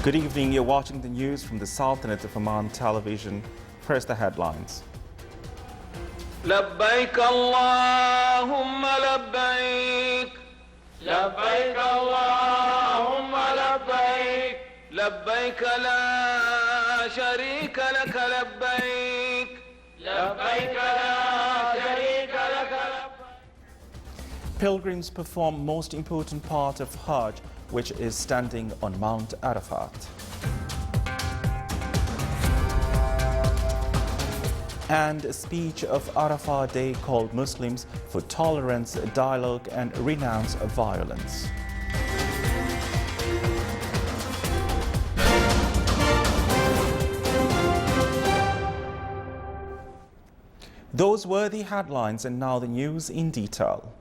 Good evening. You're watching the news from the Sultanate of Oman television. First, the headlines. لبيك اللهم لبيك لبيك اللهم لبيك لبيك لا شريك لك لبيك لبيك لا شريك لك لبيك. Pilgrims perform most important part of Hajj, which is standing on Mount Arafat. And a speech of Arafat Day called Muslims for tolerance, dialogue and renounce of violence. Those were the headlines, and now the news in detail.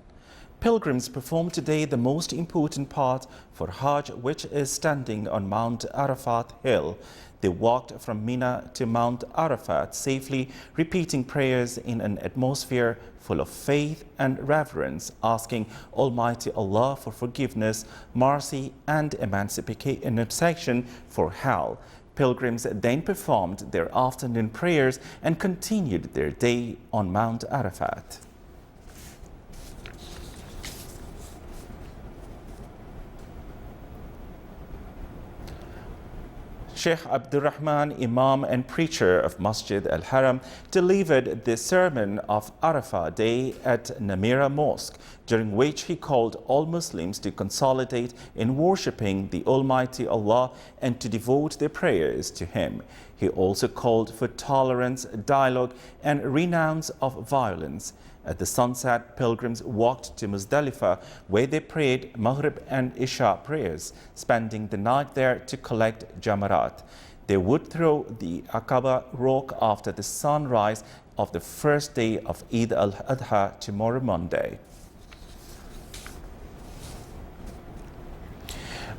Pilgrims performed today the most important part for Hajj, which is standing on Mount Arafat Hill. They walked from Mina to Mount Arafat safely, repeating prayers in an atmosphere full of faith and reverence, asking Almighty Allah for forgiveness, mercy and emancipation for hell. Pilgrims then performed their afternoon prayers and continued their day on Mount Arafat. Sheikh Abdurrahman, Imam and preacher of Masjid al-Haram, delivered the sermon of Arafat Day at Namira Mosque, during which he called all Muslims to consolidate in worshipping the Almighty Allah and to devote their prayers to Him. He also called for tolerance, dialogue and renounce of violence. At the sunset, pilgrims walked to Muzdalifah, where they prayed Maghrib and Isha prayers, spending the night there to collect Jamarat. They would throw the Aqaba rock after the sunrise of the first day of Eid al-Adha tomorrow Monday.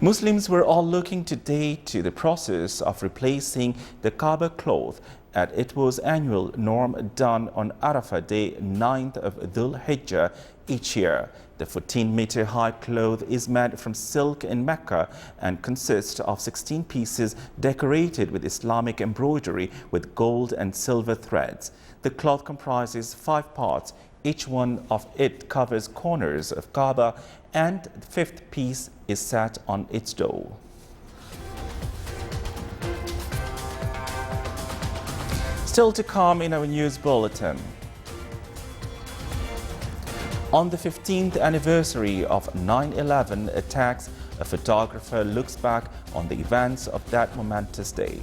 Muslims were all looking today to the process of replacing the Kaaba cloth, as it was annual norm done on Arafat Day, 9th of Dhul Hijjah each year. The 14-meter high cloth is made from silk in Mecca and consists of 16 pieces decorated with Islamic embroidery with gold and silver threads. The cloth comprises 5 parts. Each one of it covers corners of Kaaba, and the 5th piece is set on its door. Still to come in our news bulletin. On the 15th anniversary of 9/11 attacks, a photographer looks back on the events of that momentous day.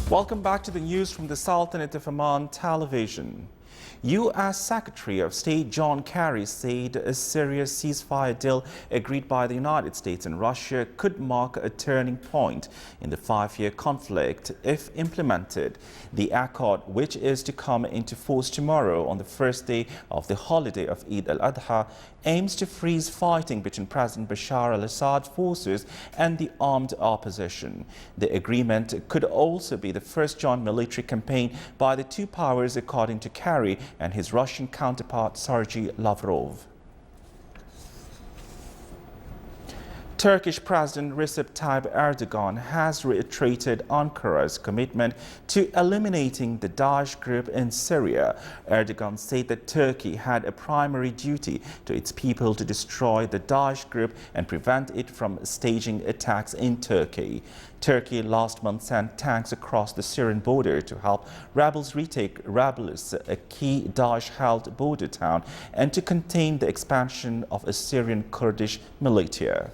Welcome back to the news from the Sultanate of Oman television. U.S. Secretary of State John Kerry said a Syria ceasefire deal agreed by the United States and Russia could mark a turning point in the 5-year conflict if implemented. The accord, which is to come into force tomorrow on the first day of the holiday of Eid al-Adha, aims to freeze fighting between President Bashar al-Assad's forces and the armed opposition. The agreement could also be the first joint military campaign by the two powers, according to Kerry and his Russian counterpart Sergei Lavrov. Turkish President Recep Tayyip Erdogan has reiterated Ankara's commitment to eliminating the Daesh group in Syria. Erdogan said that Turkey had a primary duty to its people to destroy the Daesh group and prevent it from staging attacks in Turkey. Turkey last month sent tanks across the Syrian border to help rebels retake Rablus, a key Daesh-held border town, and to contain the expansion of a Syrian Kurdish militia.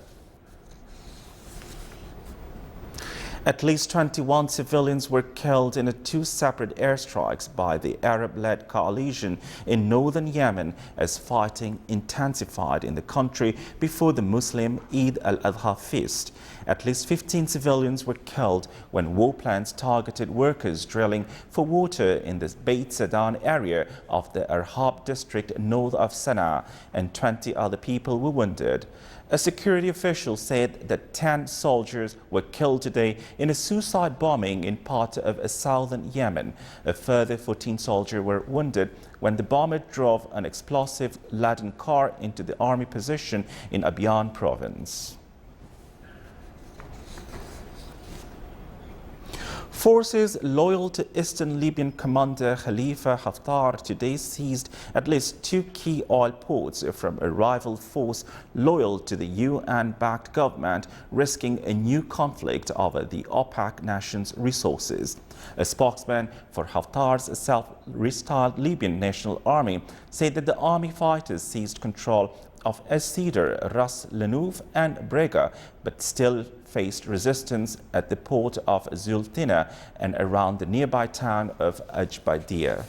At least 21 civilians were killed in two separate airstrikes by the Arab-led coalition in northern Yemen as fighting intensified in the country before the Muslim Eid al-Adha feast. At least 15 civilians were killed when war planes targeted workers drilling for water in the Beit Sadan area of the Arhab district north of Sana'a, and 20 other people were wounded. A security official said that 10 soldiers were killed today in a suicide bombing in part of southern Yemen. A further 14 soldiers were wounded when the bomber drove an explosive-laden car into the army position in Abyan province. Forces loyal to Eastern Libyan commander Khalifa Haftar today seized at least 2 key oil ports from a rival force loyal to the UN-backed government, risking a new conflict over the OPEC nation's resources. A spokesman for Haftar's self-restyled Libyan National Army said that the army fighters seized control of Cedar, Ras Lanouf and Brega, but still faced resistance at the port of Zultina and around the nearby town of Ajbadiya.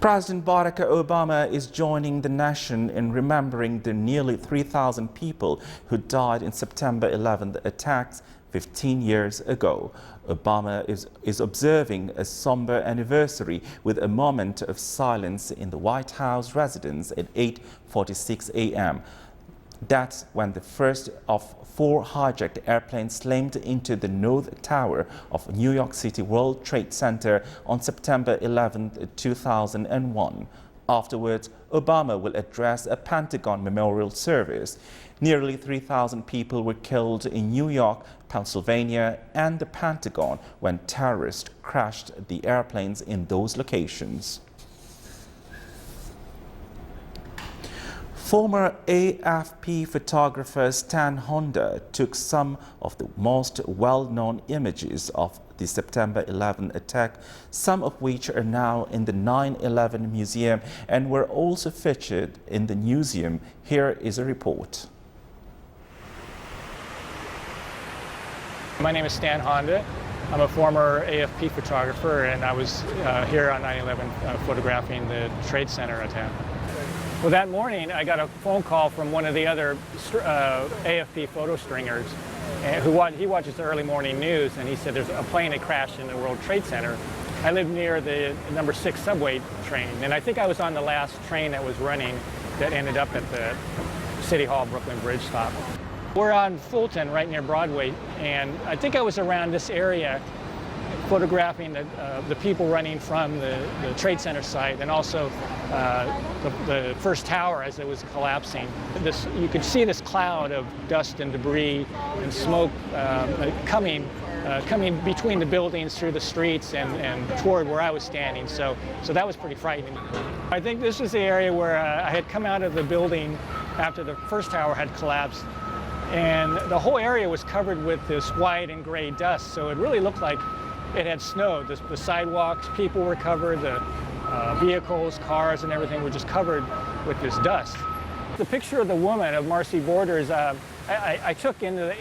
President Barack Obama is joining the nation in remembering the nearly 3,000 people who died in September 11th attacks 15 years ago. Obama is observing a somber anniversary with a moment of silence in the White House residence at 8:46 a.m. That's when the first of 4 hijacked airplanes slammed into the North Tower of New York City World Trade Center on September 11, 2001. Afterwards, Obama will address a Pentagon memorial service. Nearly 3,000 people were killed in New York, Pennsylvania, and the Pentagon when terrorists crashed the airplanes in those locations. Former AFP photographer Stan Honda took some of the most well-known images of the September 11 attack, some of which are now in the 9/11 Museum and were also featured in the newsroom. Here is a report. My name is Stan Honda. I'm a former AFP photographer, and I was here on 9/11 photographing the Trade Center attack. Well, that morning I got a phone call from one of the other AFP photo stringers he watches the early morning news, and he said there's a plane that crashed in the World Trade Center. I live near the number 6 subway train, and I think I was on the last train that was running that ended up at the City Hall Brooklyn Bridge stop. We're on Fulton, right near Broadway, and I think I was around this area photographing the people running from the Trade Center site, and also the first tower as it was collapsing. You could see this cloud of dust and debris and smoke coming between the buildings through the streets and toward where I was standing. So that was pretty frightening. I think this was the area where I had come out of the building after the first tower had collapsed, and the whole area was covered with this white and gray dust. So it really looked like it had snowed. The sidewalks, people were covered, the vehicles, cars, and everything were just covered with this dust. The picture of the woman, of Marcy Borders, I took into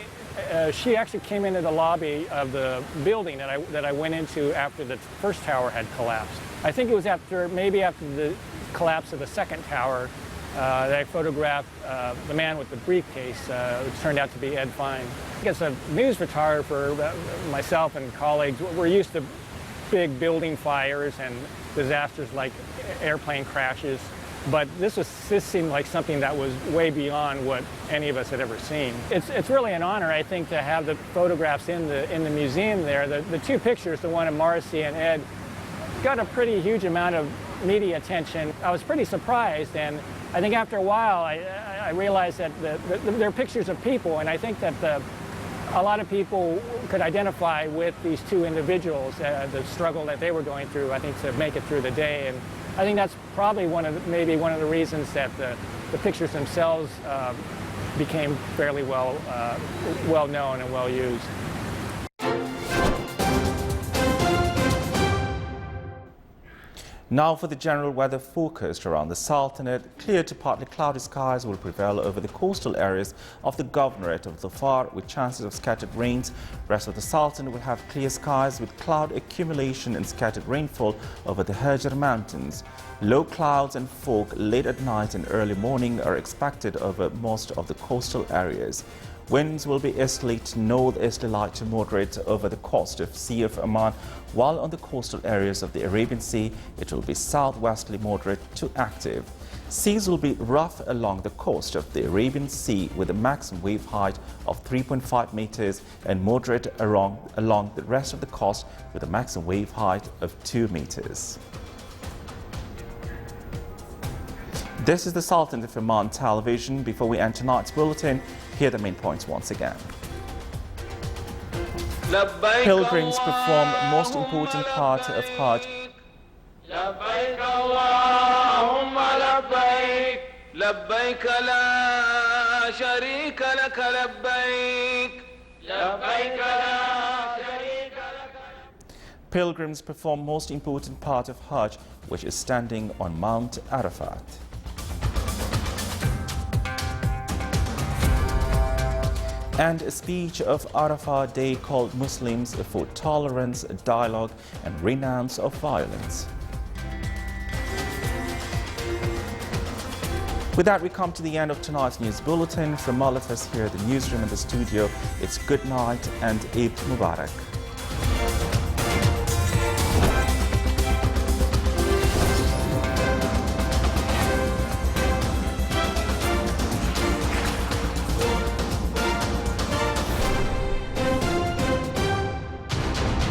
she actually came into the lobby of the building that I went into after the first tower had collapsed. I think it was maybe after the collapse of the second tower that I photographed the man with the briefcase, which turned out to be Ed Fine. As a news photographer, myself and colleagues, we're used to big building fires and disasters like airplane crashes, but this seemed like something that was way beyond what any of us had ever seen. It's really an honor, I think, to have the photographs in the museum there. The 2 pictures, the one of Marcy and Ed, got a pretty huge amount of media attention. I was pretty surprised, and I think after a while I realized that they're pictures of people, and I think that a lot of people could identify with these 2 individuals, the struggle that they were going through, I think, to make it through the day. And I think that's probably maybe one of the reasons that the pictures themselves became fairly well known and well used. Now for the general weather forecast around the Sultanate. Clear to partly cloudy skies will prevail over the coastal areas of the Governorate of Dhofar with chances of scattered rains. Rest of the Sultanate will have clear skies with cloud accumulation and scattered rainfall over the Hajar Mountains. Low clouds and fog late at night and early morning are expected over most of the coastal areas. Winds will be easterly to northeasterly light to moderate over the coast of Sea of Oman, while on the coastal areas of the Arabian Sea, it will be southwesterly moderate to active. Seas will be rough along the coast of the Arabian Sea with a maximum wave height of 3.5 meters and moderate along the rest of the coast with a maximum wave height of 2 meters. This is the Sultanate of Oman television. Before we end tonight's bulletin, here are the main points once again. Pilgrims perform most important part of Hajj. لبيك اللهم لبيك لبيك لا شريك لك لبيك لبيك لا شريك لك. Pilgrims perform most important part of Hajj, which is standing on Mount Arafat. And a speech of Arafat Day called Muslims for tolerance, dialogue and renounce of violence. With that, we come to the end of tonight's news bulletin. From all of us here at the newsroom and the studio, it's good night and Eid Mubarak.